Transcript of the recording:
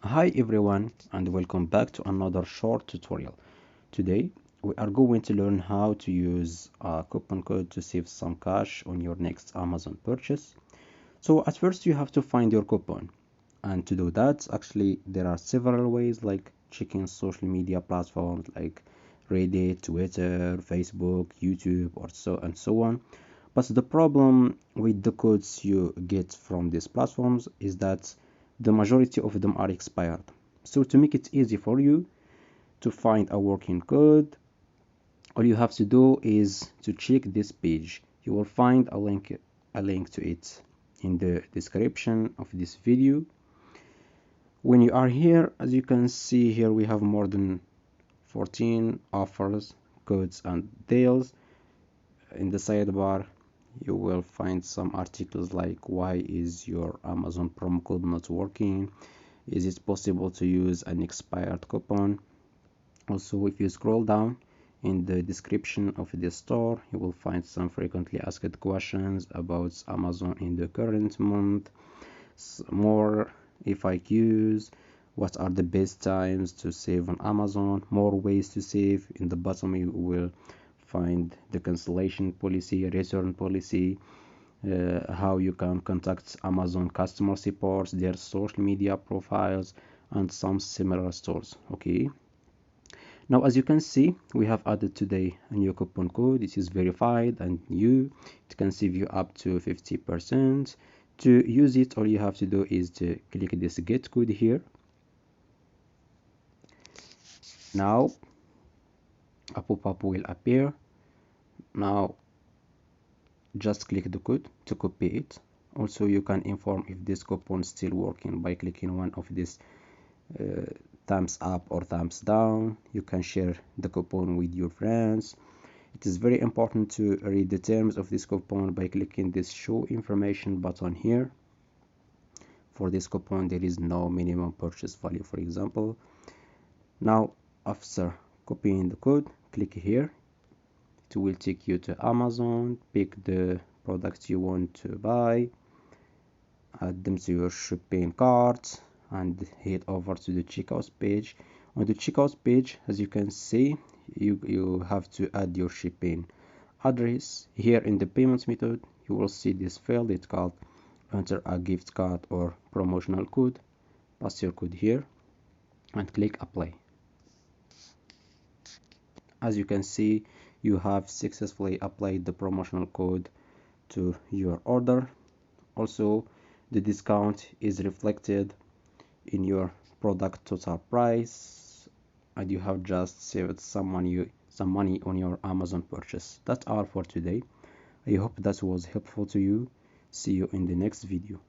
Hi everyone and welcome back to another short tutorial. Today we are going to learn how to use a coupon code to save some cash on your next Amazon purchase. So at first you have to find your coupon, and to do that actually there are several ways like checking social media platforms like Reddit, Twitter, Facebook, YouTube or so on. But the problem with the codes you get from these platforms is that the majority of them are expired. So to make it easy for you to find a working code, all you have to do is to check this page. You will find a link to it in the description of this video. When you are here, as you can see here, we have more than 14 offers, codes and deals. In the sidebar you will find some articles like why is your Amazon promo code not working, is it possible to use an expired coupon. Also, if you scroll down in the description of the store, you will find some frequently asked questions about Amazon in the current month, more FAQs, what are the best times to save on Amazon, more ways to save. In the bottom you will find the cancellation policy, return policy, how you can contact Amazon customer support, their social media profiles, and some similar stores. Okay, now as you can see, we have added today a new coupon code. It is verified and new. It can save you up to 50%. To use it, all you have to do is to click this get code here. Now a pop-up will appear. Now just click the code to copy it. Also, you can inform if this coupon is still working by clicking one of these thumbs up or thumbs down. You can share the coupon with your friends. It is very important to read the terms of this coupon by clicking this show information button here. For this coupon there is no minimum purchase value, for example. Now after copying the code, click here. It will take you to Amazon. Pick the products you want to buy, add them to your shopping cart, and head over to the checkout page. On the checkout page, as you can see, you have to add your shipping address. Here in the payment method you will see this field. It's called enter a gift card or promotional code. Pass your code here and click apply. As you can see, you have successfully applied the promotional code to your order. Also, the discount is reflected in your product total price, and you have just saved some money on your Amazon purchase. That's all for today. I hope that was helpful to you. See you in the next video.